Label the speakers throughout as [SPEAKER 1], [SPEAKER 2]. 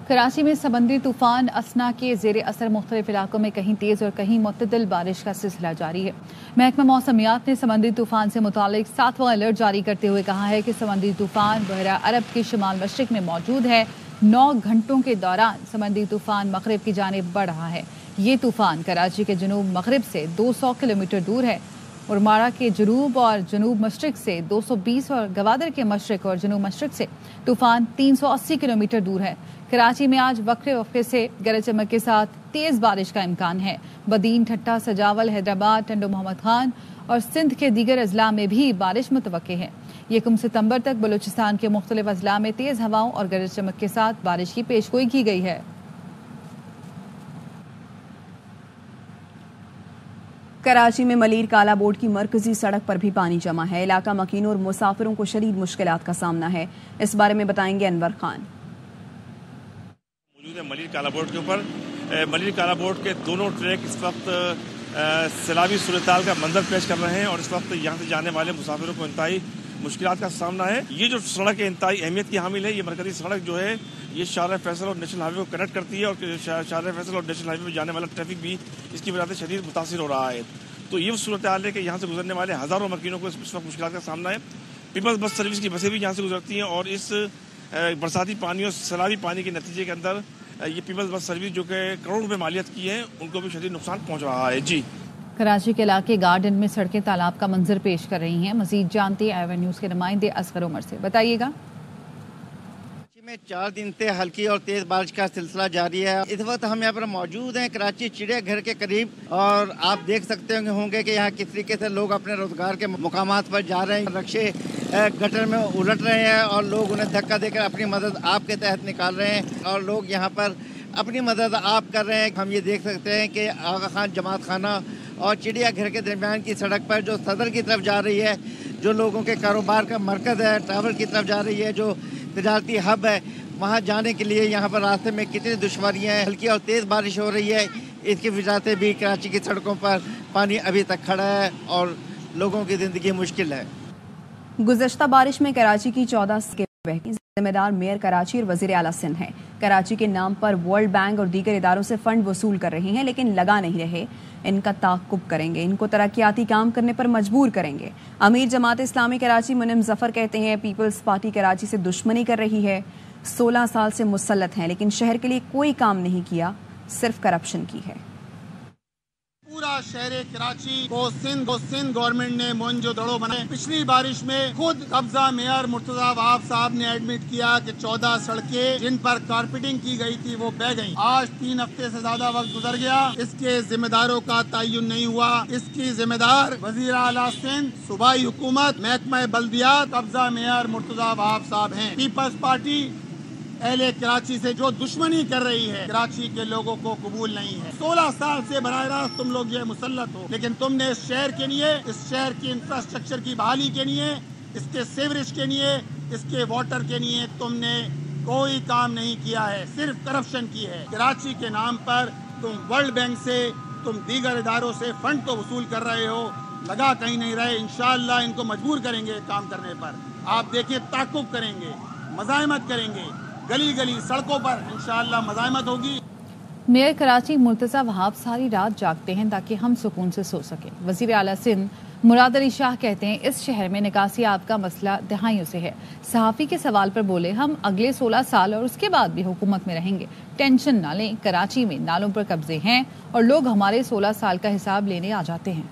[SPEAKER 1] कराची में समंदरी तूफान असना के ज़ेर असर मुख्तलिफ इलाकों में कहीं तेज़ और कहीं मुतदिल बारिश का सिलसिला जारी है। महकमा मौसमियात ने समंदरी तूफान से मुतालिक 7वां अलर्ट जारी करते हुए कहा है कि समंदरी तूफान बहरा अरब के शुमाल मशरिक में मौजूद है। 9 घंटों के दौरान समंदरी तूफान मगरिब की जानिब बढ़ रहा है। ये तूफान कराची के जनूब मगरिब से 200 किलोमीटर दूर है। उरमारा के जनूब और जनूब मशरिक से 220 और गवादर के मशरिक और जनूब मशरिक से तूफान 380 किलोमीटर दूर है। कराची में आज वक्फे वक्फे से गरज चमक के साथ तेज बारिश का इम्कान है। बदीन, ठट्टा, सजावल, हैदराबाद, टंडो मोहम्मद खान और सिंध के दीगर अजला में भी बारिश मुतवक्के है। 1 सितंबर तक बलूचिस्तान के मुख्तलिफ अजला में तेज हवाओं और गरज चमक के साथ बारिश की पेशगोई की गई है।
[SPEAKER 2] कराची में मलीर काला बोर्ड की मरकजी सड़क पर भी पानी जमा है। इलाका मकीनों और मुसाफिरों को शदीद मुश्किलात का सामना है। इस बारे में बताएंगे अनवर खान।
[SPEAKER 3] मौजूद है मलीर काला बोर्ड के ऊपर। मलीर काला बोर्ड के दोनों ट्रैक इस वक्त सैलाबी सूरताल का मंजर पेश कर रहे हैं और इस वक्त यहाँ से जाने वाले मुसाफिरों को इंतहाई मुश्किलात का सामना है। ये जो सड़क है इंतहाई अहमियत की हामिल है। ये मरकजी सड़क जो है ये शाहरा फैसल और नेशनल हाईवे को कनेक्ट करती है और शाहरा फैसल और नेशनल हाईवे में जाने वाला ट्रैफिक भी इसकी वजह से शदीद मुतासिर हो रहा है। तो ये सूरत हाल है कि यहाँ से गुजरने वाले हज़ारों मकीनों को इस वक्त मुश्किलात का सामना है। पीपल्स बस सर्विस की बसें भी यहाँ से गुजरती हैं और इस बरसाती पानी और सैलाबी पानी के नतीजे के अंदर ये पीपल्स बस सर्विस जो कि करोड़ों रुपए मालियत की है उनको भी शदीद नुकसान पहुँच रहा है। जी,
[SPEAKER 1] कराची के इलाके गार्डन में सड़कें तालाब का मंजर पेश कर रही हैं। मजीद जानते एवन न्यूज़ के नुमाइंदे असगर उमर से। बताइएगा।
[SPEAKER 4] में 4 दिन से हल्की और तेज बारिश का सिलसिला जारी है। इस वक्त हम यहाँ पर मौजूद हैं कराची चिड़ियाघर के करीब और आप देख सकते होंगे कि यहाँ किस तरीके से लोग अपने रोजगार के मुकामात पर जा रहे हैं। रक्शे गटर में उलट रहे हैं और लोग उन्हें धक्का देकर अपनी मदद आप के तहत निकाल रहे हैं और लोग यहाँ पर अपनी मदद आप कर रहे हैं। हम ये देख सकते हैं कि आगा खान जमात खाना और चिड़ियाघर के दरमियान की सड़क पर जो सदर की तरफ जा रही है, जो लोगों के कारोबार का मरकज़ है, ट्रैवल की तरफ जा रही है, जो तजारती हब है, वहाँ जाने के लिए यहाँ पर रास्ते में कितनी दुश्वारियाँ हैं। हल्की और तेज़ बारिश हो रही है, इसकी वजह से भी कराची की सड़कों पर पानी अभी तक खड़ा है और लोगों की ज़िंदगी मुश्किल है।
[SPEAKER 2] गुज़श्ता बारिश में कराची की 14 के जिम्मेदार मेयर कराची और वज़ीर आला सिंध हैं। कराची के नाम पर वर्ल्ड बैंक और दीगर इदारों से फंड वसूल कर रही हैं, लेकिन लगा नहीं रहे। इनका ताक़ुब करेंगे, इनको तरक्याती काम करने पर मजबूर करेंगे। अमीर जमात इस्लामी कराची मुनिम जफर कहते हैं पीपल्स पार्टी कराची से दुश्मनी कर रही है। 16 साल से मुसल्लत हैं, लेकिन शहर के लिए कोई काम नहीं किया, सिर्फ करप्शन की है।
[SPEAKER 5] पूरा शहर कराची को सिंध गवर्नमेंट ने मोहनजोदड़ो बनाए। पिछली बारिश में खुद कब्जा मेयर मुर्तजा वहाब साहब ने एडमिट किया कि 14 सड़कें जिन पर कारपेटिंग की गई थी वो बह गई। आज 3 हफ्ते से ज्यादा वक्त गुजर गया, इसके जिम्मेदारों का तयन नहीं हुआ। इसकी जिम्मेदार वजीर आला सिंध, सूबाई हुकूमत, महकमा बल्दियात, कब्जा मेयर मुर्तजा वहाब साहब हैं। पीपल्स पार्टी अहले कराची से जो दुश्मनी कर रही है, कराची के लोगों को कबूल नहीं है। 16 साल से बराह रास्त तुम लोग ये मुसल्लत हो, लेकिन तुमने इस शहर के लिए, इस शहर की इंफ्रास्ट्रक्चर की बहाली के लिए, इसके सीवरेज के लिए, इसके वाटर के लिए तुमने कोई काम नहीं किया है, सिर्फ करप्शन की है। कराची के नाम पर तुम वर्ल्ड बैंक से, तुम दीगर इदारों से फंड तो वसूल कर रहे हो, लगा कहीं नहीं रहे। इंशाअल्लाह इनको मजबूर करेंगे काम करने पर। आप देखिए, ताक़ुब करेंगे, मज़ाहमत करेंगे, गली गली सड़कों पर इंशाअल्लाह मज़ाहमत होगी।
[SPEAKER 1] मेयर कराची मुर्तज़ा वहाब सारी रात जागते हैं ताकि हम सुकून से सो सकें। वज़ीर आला सिंध मुराद अली शाह कहते हैं इस शहर में निकासी आब का मसला दहाइयों से है। सहाफ़ी के सवाल पर बोले हम अगले 16 साल और उसके बाद भी हुकूमत में रहेंगे, टेंशन ना लें। कराची में नालों पर कब्जे हैं और लोग हमारे 16 साल का हिसाब लेने आ जाते हैं।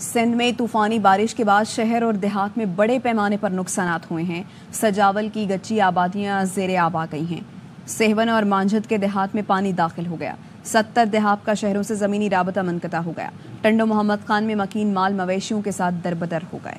[SPEAKER 2] सिंध में तूफानी बारिश के बाद शहर और देहात में बड़े पैमाने पर नुकसानात हुए हैं। सजावल की गच्ची आबादियां ज़ेरे आब आ गई हैं। सेहवन और मांझद के देहात में पानी दाखिल हो गया। 70 देहात का शहरों से ज़मीनी राबता मुनक़ता हो गया। टंडो मोहम्मद खान में मकीन माल मवेशियों के साथ दरबदर हो गए।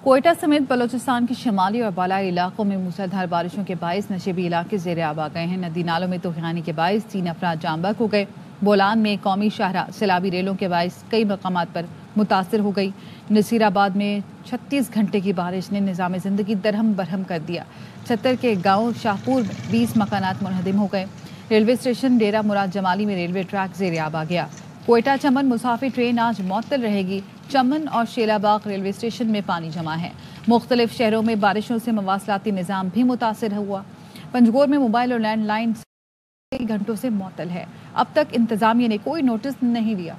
[SPEAKER 1] कोयटा समेत बलोचिस्तान के शिमाली और बालाई इलाकों में मूसलाधार बारिशों के बायस नशेबी इलाके ज़ेरे आब आ गए हैं। नदी नालों में तूफ़ानी के बायस 3 अफराद जांबाक हो गए। बोलान में कौमी शाहरा सैलाबी रेलों के बायस कई मकामात पर मुतासिर हो गई। नसीराबाद में 36 घंटे की बारिश ने निज़ाम ज़िंदगी दरहम बरहम कर दिया। छत्तर के गांव शाहपुर में 20 मकानात मुनहदिम हो गए। रेलवे स्टेशन डेरा मुराद जमाली में रेलवे ट्रैक ज़ेरे आब आ गया। कोयटा चमन मुसाफिर ट्रेन आज मुअत्तल रहेगी। चमन और शेलाबाग रेलवे स्टेशन में पानी जमा है। मुख्तलिफ शहरों में बारिशों से मवासलाती निज़ाम भी मुतासिर हुआ। पंजगोर में मोबाइल और लैंडलाइन कई घंटों से मुअत्तल है। अब तक इंतजामिया ने कोई नोटिस नहीं लिया।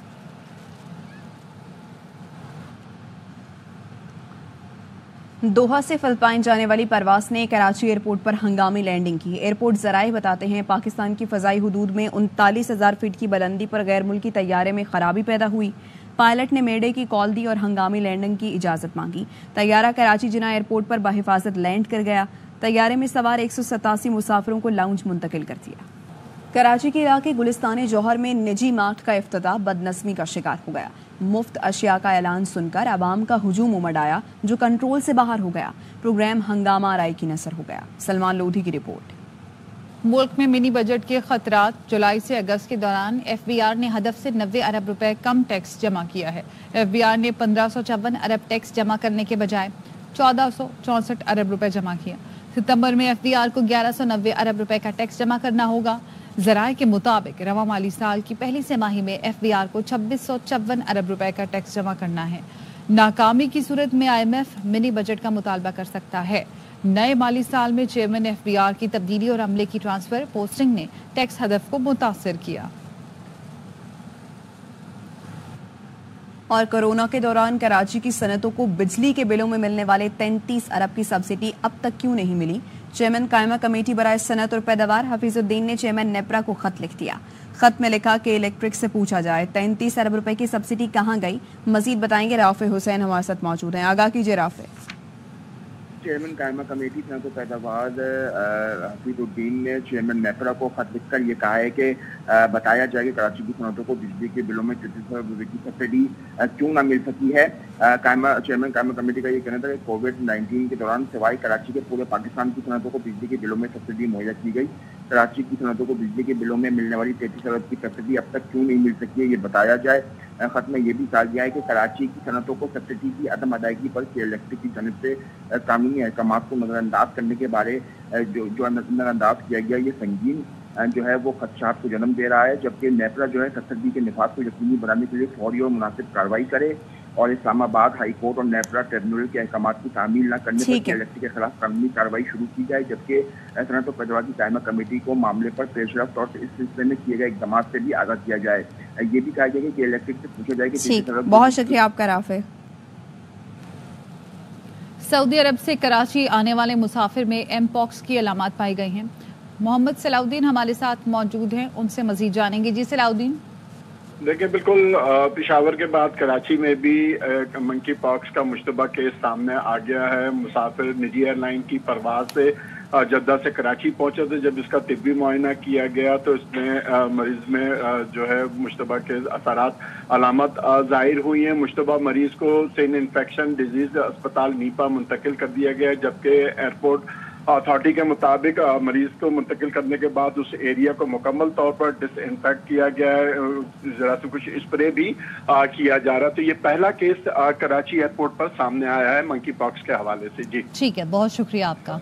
[SPEAKER 2] दोहा से फिलिपाइन जाने वाली परवाज ने कराची एयरपोर्ट पर हंगामी लैंडिंग की। एयरपोर्ट जराए बताते हैं पाकिस्तान की फजाई हुदूद में 39,000 फीट की बुलंदी पर गैर मुल्की तैयारे में खराबी पैदा हुई। पायलट ने मेडे की कॉल दी और हंगामी लैंडिंग की इजाजत मांगी। तैयारा कराची जिना एयरपोर्ट पर बाहिफाजत लैंड कर गया। तैयारे में सवार 187 मुसाफिरों को लाउंज मुंतकिल कर दिया। कराची के इलाके गुलिस्तान जौहर में निजी मार्ट का इफ्तिताह बदनस्मी का शिकार हो गया। मुफ्त अशिया का ऐलान सुनकर आवाम का हुजूम उमड़ आया जो कंट्रोल से बाहर हो गया। प्रोग्राम हंगामा आराई की नसर हो गया। सलमान लोधी की रिपोर्ट।
[SPEAKER 1] मुल्क में मिनी बजट के खतरात। जुलाई से अगस्त के दौरान एफबीआर ने हदफ से 90 अरब रुपए कम टैक्स जमा किया है। एफबीआर ने 1554 अरब टैक्स जमा करने के बजाय 1464 अरब रुपए जमा किया। सितंबर में एफबीआर को 1190 अरब रुपए का टैक्स जमा करना होगा। जराए के मुताबिक रवा माली साल की पहली तिमाही में एफबीआर को 2654 अरब रुपए का टैक्स जमा करना है। नाकामी की सूरत में आईएमएफ मिनी बजट का मुतालबा कर सकता है। नए माली साल में चेयरमैन एफबीआर की तब्दीली और अमले की ट्रांसफर पोस्टिंग ने टैक्स हदफ को मुतासर किया।
[SPEAKER 2] और कोरोना के दौरान कराची की सनतों को बिजली के बिलों में मिलने वाले 33 अरब की सब्सिडी अब तक क्यों नहीं मिली? चेयरमैन कायमा कमेटी बराए सनत और पैदावार हफीजुद्दीन ने चेयरमैन नेपरा को खत लिख दिया। खत में लिखा कि इलेक्ट्रिक से पूछा जाए 33 अरब रुपए की सब्सिडी कहां गई। मजीद बताएंगे राफे हुसैन हमारे साथ मौजूद हैं। आगाह कीजिए राफे।
[SPEAKER 6] चेयरमैन कायमा कमेटी सनत और पैदावार हफीजुद्दीन ने चेयरमैन नेपरा को खत लिखकर ये कहा है कि बताया जाए कि कराची की सनतों को बिजली के बिलों में 33 अरब रुपए की सब्सिडी क्यों ना मिल सकी है। चेयरमैन कायमा कमेटी का ये कहना था कि कोविड-19 के दौरान सिवाय कराची के पूरे पाकिस्तान की सनतों को बिजली के बिलों में सब्सिडी मुहैया की गई। कराची की सनतों को बिजली के बिलों में मिलने वाली 33 अरब की सब्सिडी अब तक क्यों नहीं मिल सकी है, ये बताया जाए। खत में ये भी कहा गया है कि कराची की सनतों को सब्सिडी की अदम अदायगी पर इलेक्ट्रिक की जनिब से कानूनी अहकाम को नजरअंदाज करने के बारे जो नजरअंदाज किया गया, ये संगीन जो है वो खदशात को जन्म दे रहा है। जबकि नेपरा जो है सब्सिडी के निफाज को यकीनी बनाने के लिए फौरी और मुनासिब कार्रवाई करे और इस्लामाबाद हाई कोर्ट और नेपरा ट्रिब्यूनल के अहकाम की तामील न करने पर इलेक्ट्रिक के खिलाफ कानूनी कार्रवाई शुरू की जाए। जबकि सनत और पैदावार की कायमा कमेटी को मामले पर पेशरफ्त और इस सिलसिले में किए गए इक़दाम से भी आगाह किया जाए। ये भी कहा गया कि इलेक्ट्रिक से पूछा जाए कि
[SPEAKER 2] बहुत शुक्रिया आपका राफे।
[SPEAKER 1] सऊदी अरब से कराची आने वाले मुसाफिर में एमपॉक्स की अलामत पाई गई हैं। मोहम्मद सलाउद्दीन हमारे साथ मौजूद हैं, उनसे मजीद जानेंगे। जी सलाउद्दीन।
[SPEAKER 7] देखिए, बिल्कुल पेशावर के बाद कराची में भी मंकी पॉक्स का मुश्तबा केस सामने आ गया है। मुसाफिर निजी एयरलाइन की परवाज से जद्दा से कराची पहुंचे थे। जब इसका तिब्बी मुआयना किया गया तो इसमें मरीज में जो है मुश्तबा के असरात अलामत जाहिर हुई हैं। मुश्तबा मरीज को सेन इन्फेक्शन डिजीज अस्पताल नीपा मुंतकिल कर दिया गया, जबकि एयरपोर्ट अथॉरिटी के मुताबिक मरीज को मुंतकिल करने के बाद उस एरिया को मुकम्मल तौर पर डिसइंफेक्ट किया गया है। जरा से कुछ स्प्रे भी किया जा रहा है। तो ये पहला केस कराची एयरपोर्ट पर सामने आया है मंकी पॉक्स के हवाले से। जी
[SPEAKER 1] ठीक है, बहुत शुक्रिया आपका।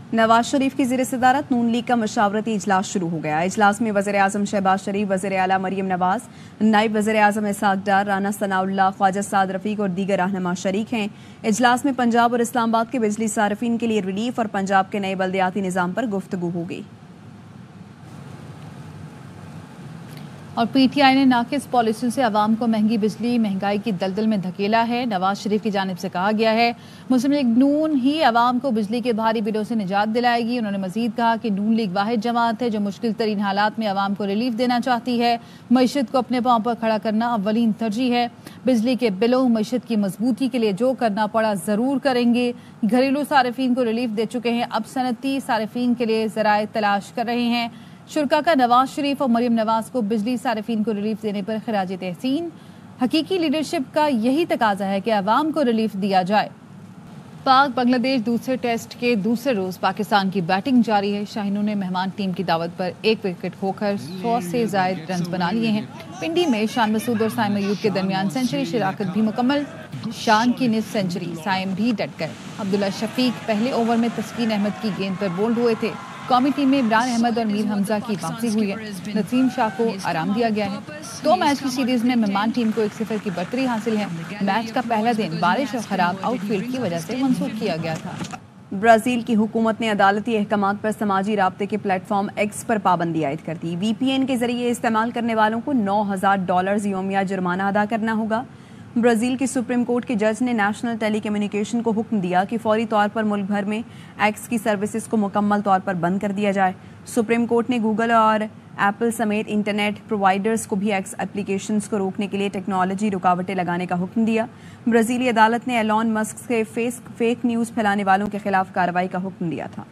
[SPEAKER 2] नवाज शरीफ की ज़ेर सदारत नून लीग का मशावरती इजलास शुरू हो गया। इजलास में वज़ीर आज़म शहबाज शरीफ, वज़ीर आला मरियम नवाज, नायब वज़ीर आज़म इसहाक डार, राना सनाउल्लाह, ख्वाजा साद रफीक और दीगर रहनुमा शरीक हैं। इजलास में पंजाब और इस्लामाबाद के बिजली सार्फिन के लिए रिलीफ और पंजाब के नए बल्दियाती निज़ाम पर गुफ्तगू होगी।
[SPEAKER 1] और पीटीआई ने नाकिस पॉलिसियों से अवाम को महंगी बिजली, महंगाई की दलदल में धकेला है। नवाज शरीफ की जानिब से कहा गया है मुस्लिम लीग नून ही अवाम को बिजली के भारी बिलों से निजात दिलाएगी। उन्होंने मजीद कहा कि नून लीग वाहिद जमात है जो मुश्किल तरीन हालात में अवाम को रिलीफ देना चाहती है। मईशत को अपने पांव पर खड़ा करना अव्वलीन तरजीह है। बिजली के बिलों, मईशत की मजबूती के लिए जो करना पड़ा जरूर करेंगे। घरेलू सारिफीन को रिलीफ दे चुके हैं, अब सनती सारिफीन के लिए जराए तलाश कर रहे हैं। शुरका का नवाज शरीफ और मरियम नवाज को बिजली सारिफीन को रिलीफ देने पर खिराज तहसीन। हकीकी लीडरशिप का यही तकाजा है कि अवाम को रिलीफ दिया जाए। पाक बांग्लादेश दूसरे टेस्ट के दूसरे रोज पाकिस्तान की बैटिंग जारी है। शाहीनों ने मेहमान टीम की दावत पर एक विकेट खोकर 100 से ज्यादा रन बना लिए हैं। पिंडी में शान मसूद और साइम अयूब के दरमियान सेंचुरी शिराकत भी मुकम्मल। शान की निस्फ सेंचुरी, साइम भी डट गए। अब्दुल्ला शफीक पहले ओवर में तस्कीन अहमद की गेंद पर बोल्ड हुए थे। قومی ٹیم میں عمران احمد اور میر حمزہ کی واپسی ہوئی ہے. نسیم شاہ کو آرام دیا گیا ہے. 2 میچ کی سیریز میں مہمان ٹیم کو 1-0 کی برتری حاصل ہے. میچ کا پہلا دن بارش اور خراب آؤٹ فیلڈ کی وجہ سے منسوخ کیا گیا تھا.
[SPEAKER 2] برازیل کی حکومت نے عدالتی احکامات پر سماجی رابطے کے پلیٹ فارم ایکس پر پابندی عائد کر دی. وی پی این کے ذریعے استعمال کرنے والوں کو $9,000 یومیہ جرمانہ ادا کرنا ہوگا. برازیل کی سپریم کورٹ کے جج نے نیشنل ٹیلی کمیونیکیشن کو حکم دیا کہ فوری طور پر ملک بھر میں ایکس کی سروسز کو مکمل طور پر بند کر دیا جائے. سپریم کورٹ نے گوگل اور ایپل سمیت انٹرنیٹ پرووائیڈرز کو بھی ایکس اپلیکیشنز کو روکنے کے لیے ٹیکنالوجی رکاوٹیں لگانے کا حکم دیا. برازیلی عدالت نے ایلون مسک سے فیک نیوز پھیلانے والوں کے خلاف کارروائی کا حکم دیا تھا.